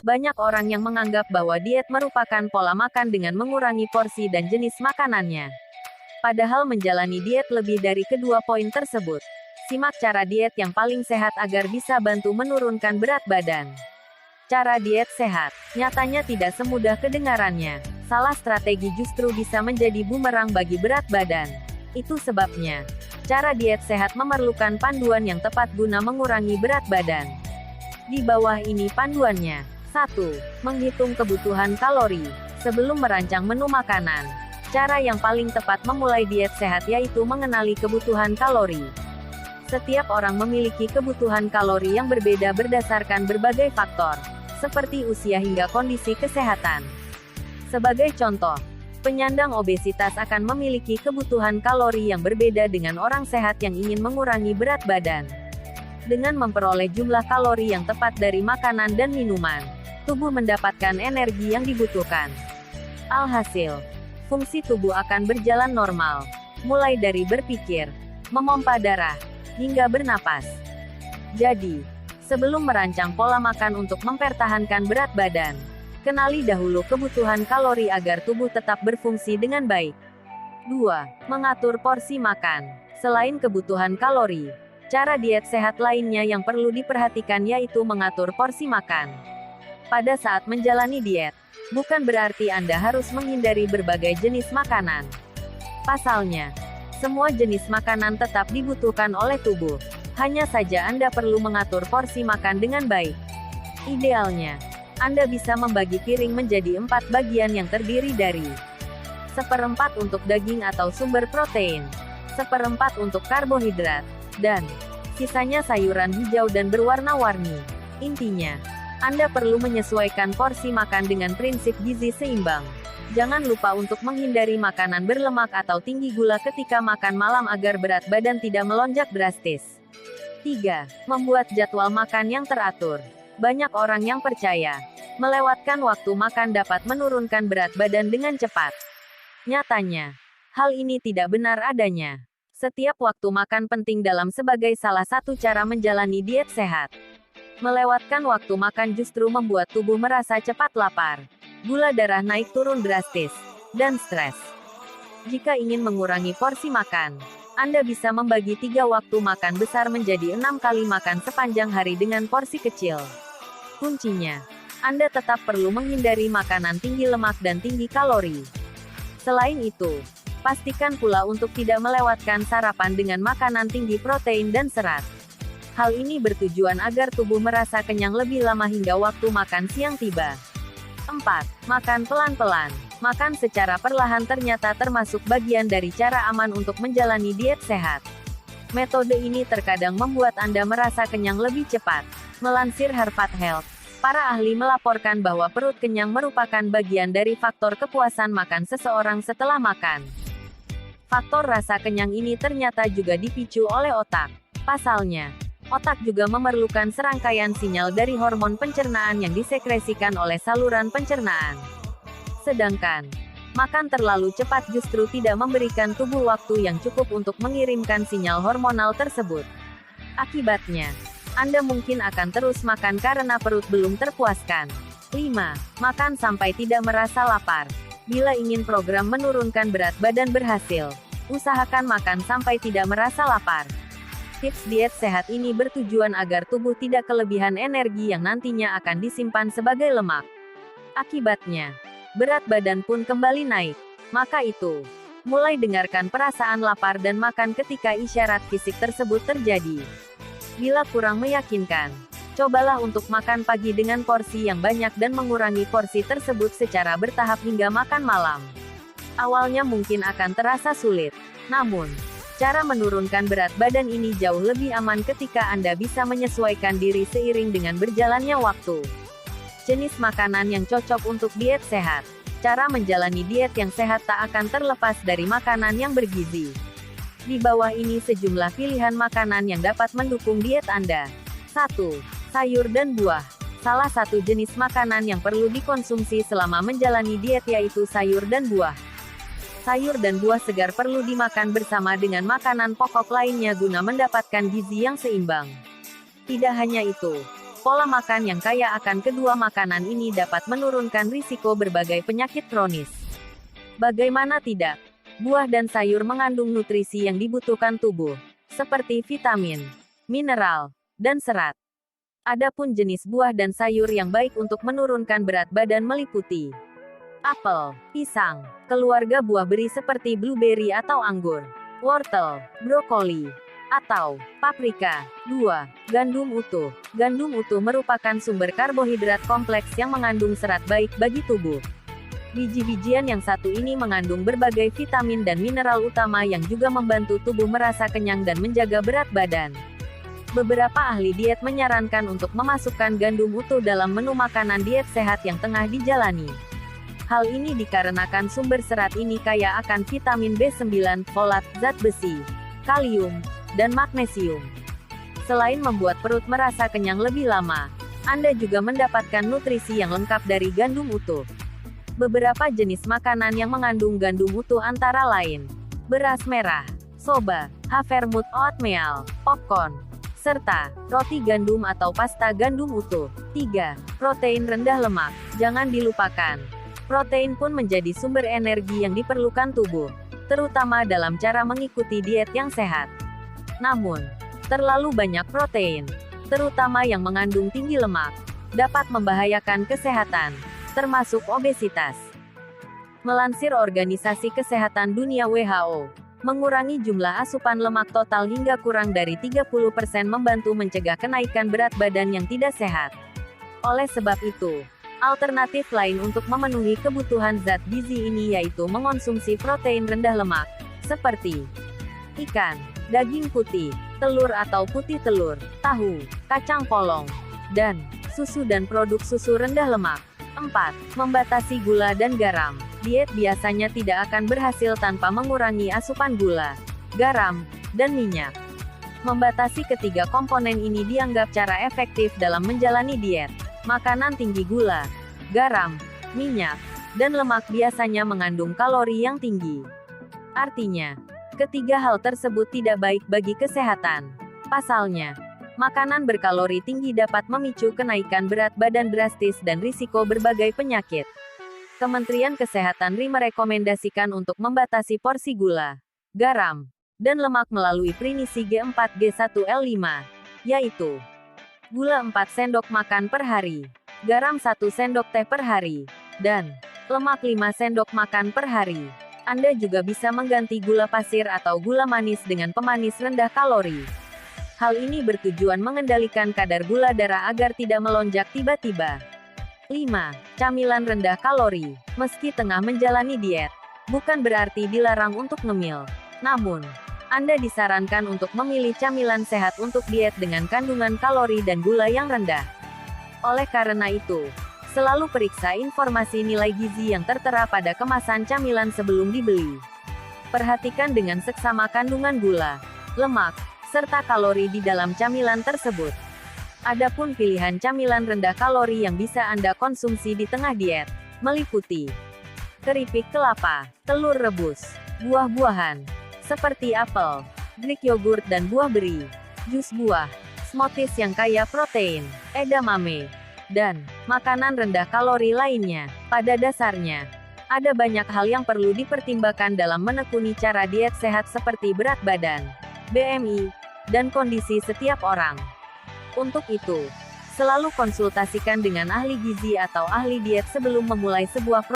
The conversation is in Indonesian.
Banyak orang yang menganggap bahwa diet merupakan pola makan dengan mengurangi porsi dan jenis makanannya. Padahal menjalani diet lebih dari kedua poin tersebut. Simak cara diet yang paling sehat agar bisa bantu menurunkan berat badan. Cara diet sehat, nyatanya tidak semudah kedengarannya. Salah strategi justru bisa menjadi bumerang bagi berat badan. Itu sebabnya, cara diet sehat memerlukan panduan yang tepat guna mengurangi berat badan. Di bawah ini panduannya. 1. Menghitung kebutuhan kalori. Sebelum merancang menu makanan, cara yang paling tepat memulai diet sehat yaitu mengenali kebutuhan kalori. Setiap orang memiliki kebutuhan kalori yang berbeda berdasarkan berbagai faktor, seperti usia hingga kondisi kesehatan. Sebagai contoh, penyandang obesitas akan memiliki kebutuhan kalori yang berbeda dengan orang sehat yang ingin mengurangi berat badan. Dengan memperoleh jumlah kalori yang tepat dari makanan dan minuman, tubuh mendapatkan energi yang dibutuhkan. Alhasil, fungsi tubuh akan berjalan normal, mulai dari berpikir, memompa darah, hingga bernapas. Jadi, sebelum merancang pola makan untuk mempertahankan berat badan, kenali dahulu kebutuhan kalori agar tubuh tetap berfungsi dengan baik. 2. Mengatur porsi makan. Selain kebutuhan kalori, cara diet sehat lainnya yang perlu diperhatikan yaitu mengatur porsi makan. Pada saat menjalani diet, bukan berarti Anda harus menghindari berbagai jenis makanan. Pasalnya, semua jenis makanan tetap dibutuhkan oleh tubuh. Hanya saja Anda perlu mengatur porsi makan dengan baik. Idealnya, Anda bisa membagi piring menjadi 4 bagian yang terdiri dari 1/4 untuk daging atau sumber protein, 1/4 untuk karbohidrat, dan sisanya sayuran hijau dan berwarna-warni. Intinya, Anda perlu menyesuaikan porsi makan dengan prinsip gizi seimbang. Jangan lupa untuk menghindari makanan berlemak atau tinggi gula ketika makan malam agar berat badan tidak melonjak drastis. 3. Membuat jadwal makan yang teratur. Banyak orang yang percaya, melewatkan waktu makan dapat menurunkan berat badan dengan cepat. Nyatanya, hal ini tidak benar adanya. Setiap waktu makan penting dalam sebagai salah satu cara menjalani diet sehat. Melewatkan waktu makan justru membuat tubuh merasa cepat lapar, gula darah naik turun drastis, dan stres. Jika ingin mengurangi porsi makan, Anda bisa membagi 3 waktu makan besar menjadi 6 kali makan sepanjang hari dengan porsi kecil. Kuncinya, Anda tetap perlu menghindari makanan tinggi lemak dan tinggi kalori. Selain itu, pastikan pula untuk tidak melewatkan sarapan dengan makanan tinggi protein dan serat. Hal ini bertujuan agar tubuh merasa kenyang lebih lama hingga waktu makan siang tiba. 4. Makan pelan-pelan. Makan secara perlahan ternyata termasuk bagian dari cara aman untuk menjalani diet sehat. Metode ini terkadang membuat Anda merasa kenyang lebih cepat. Melansir Harvard Health, para ahli melaporkan bahwa perut kenyang merupakan bagian dari faktor kepuasan makan seseorang setelah makan. Faktor rasa kenyang ini ternyata juga dipicu oleh otak. Pasalnya, otak juga memerlukan serangkaian sinyal dari hormon pencernaan yang disekresikan oleh saluran pencernaan. Sedangkan, makan terlalu cepat justru tidak memberikan tubuh waktu yang cukup untuk mengirimkan sinyal hormonal tersebut. Akibatnya, Anda mungkin akan terus makan karena perut belum terpuaskan. 5. Makan sampai tidak merasa lapar. Bila ingin program menurunkan berat badan berhasil, usahakan makan sampai tidak merasa lapar. Tips diet sehat ini bertujuan agar tubuh tidak kelebihan energi yang nantinya akan disimpan sebagai lemak. Akibatnya, berat badan pun kembali naik. Maka itu, mulai dengarkan perasaan lapar dan makan ketika isyarat fisik tersebut terjadi. Bila kurang meyakinkan, cobalah untuk makan pagi dengan porsi yang banyak dan mengurangi porsi tersebut secara bertahap hingga makan malam. Awalnya mungkin akan terasa sulit, namun, cara menurunkan berat badan ini jauh lebih aman ketika Anda bisa menyesuaikan diri seiring dengan berjalannya waktu. Jenis makanan yang cocok untuk diet sehat. Cara menjalani diet yang sehat tak akan terlepas dari makanan yang bergizi. Di bawah ini sejumlah pilihan makanan yang dapat mendukung diet Anda. 1. Sayur dan buah. Salah satu jenis makanan yang perlu dikonsumsi selama menjalani diet yaitu sayur dan buah. Sayur dan buah segar perlu dimakan bersama dengan makanan pokok lainnya guna mendapatkan gizi yang seimbang. Tidak hanya itu, Pola makan yang kaya akan kedua makanan ini dapat menurunkan risiko berbagai penyakit kronis. Bagaimana tidak? Buah dan sayur mengandung nutrisi yang dibutuhkan tubuh, seperti vitamin, mineral, dan serat. Adapun jenis buah dan sayur yang baik untuk menurunkan berat badan meliputi apel, pisang, keluarga buah beri seperti blueberry atau anggur, wortel, brokoli, atau paprika. 2. Gandum utuh. Gandum utuh merupakan sumber karbohidrat kompleks yang mengandung serat baik bagi tubuh. Biji-bijian yang satu ini mengandung berbagai vitamin dan mineral utama yang juga membantu tubuh merasa kenyang dan menjaga berat badan. Beberapa ahli diet menyarankan untuk memasukkan gandum utuh dalam menu makanan diet sehat yang tengah dijalani. Hal ini dikarenakan sumber serat ini kaya akan vitamin B9, folat, zat besi, kalium, dan magnesium. Selain membuat perut merasa kenyang lebih lama, Anda juga mendapatkan nutrisi yang lengkap dari gandum utuh. Beberapa jenis makanan yang mengandung gandum utuh antara lain beras merah, soba, havermut oatmeal, popcorn, serta roti gandum atau pasta gandum utuh. 3. Protein rendah lemak. Jangan dilupakan, protein pun menjadi sumber energi yang diperlukan tubuh, terutama dalam cara mengikuti diet yang sehat. Namun, terlalu banyak protein, terutama yang mengandung tinggi lemak, dapat membahayakan kesehatan, termasuk obesitas. Melansir Organisasi Kesehatan Dunia (WHO), mengurangi jumlah asupan lemak total hingga kurang dari 30% membantu mencegah kenaikan berat badan yang tidak sehat. Oleh sebab itu, alternatif lain untuk memenuhi kebutuhan zat gizi ini yaitu mengonsumsi protein rendah lemak, seperti ikan, daging putih, telur atau putih telur, tahu, kacang polong, dan susu dan produk susu rendah lemak. 4. Membatasi gula dan garam. Diet biasanya tidak akan berhasil tanpa mengurangi asupan gula, garam, dan minyak. Membatasi ketiga komponen ini dianggap cara efektif dalam menjalani diet. Makanan tinggi gula, garam, minyak, dan lemak biasanya mengandung kalori yang tinggi. Artinya, ketiga hal tersebut tidak baik bagi kesehatan. Pasalnya, makanan berkalori tinggi dapat memicu kenaikan berat badan drastis dan risiko berbagai penyakit. Kementerian Kesehatan RI merekomendasikan untuk membatasi porsi gula, garam, dan lemak melalui prinsip G4G1L5, yaitu gula 4 sendok makan per hari, garam 1 sendok teh per hari, dan lemak 5 sendok makan per hari. Anda juga bisa mengganti gula pasir atau gula manis dengan pemanis rendah kalori. Hal ini bertujuan mengendalikan kadar gula darah agar tidak melonjak tiba-tiba. 5. Camilan rendah kalori. Meski tengah menjalani diet, bukan berarti dilarang untuk ngemil. Namun, Anda disarankan untuk memilih camilan sehat untuk diet dengan kandungan kalori dan gula yang rendah. Oleh karena itu, selalu periksa informasi nilai gizi yang tertera pada kemasan camilan sebelum dibeli. Perhatikan dengan seksama kandungan gula, lemak, serta kalori di dalam camilan tersebut. Adapun pilihan camilan rendah kalori yang bisa Anda konsumsi di tengah diet, meliputi keripik kelapa, telur rebus, buah-buahan, seperti apel, Greek yogurt dan buah beri, jus buah, smoothies yang kaya protein, edamame, dan makanan rendah kalori lainnya. Pada dasarnya, ada banyak hal yang perlu dipertimbangkan dalam menekuni cara diet sehat seperti berat badan, BMI, dan kondisi setiap orang. Untuk itu, selalu konsultasikan dengan ahli gizi atau ahli diet sebelum memulai sebuah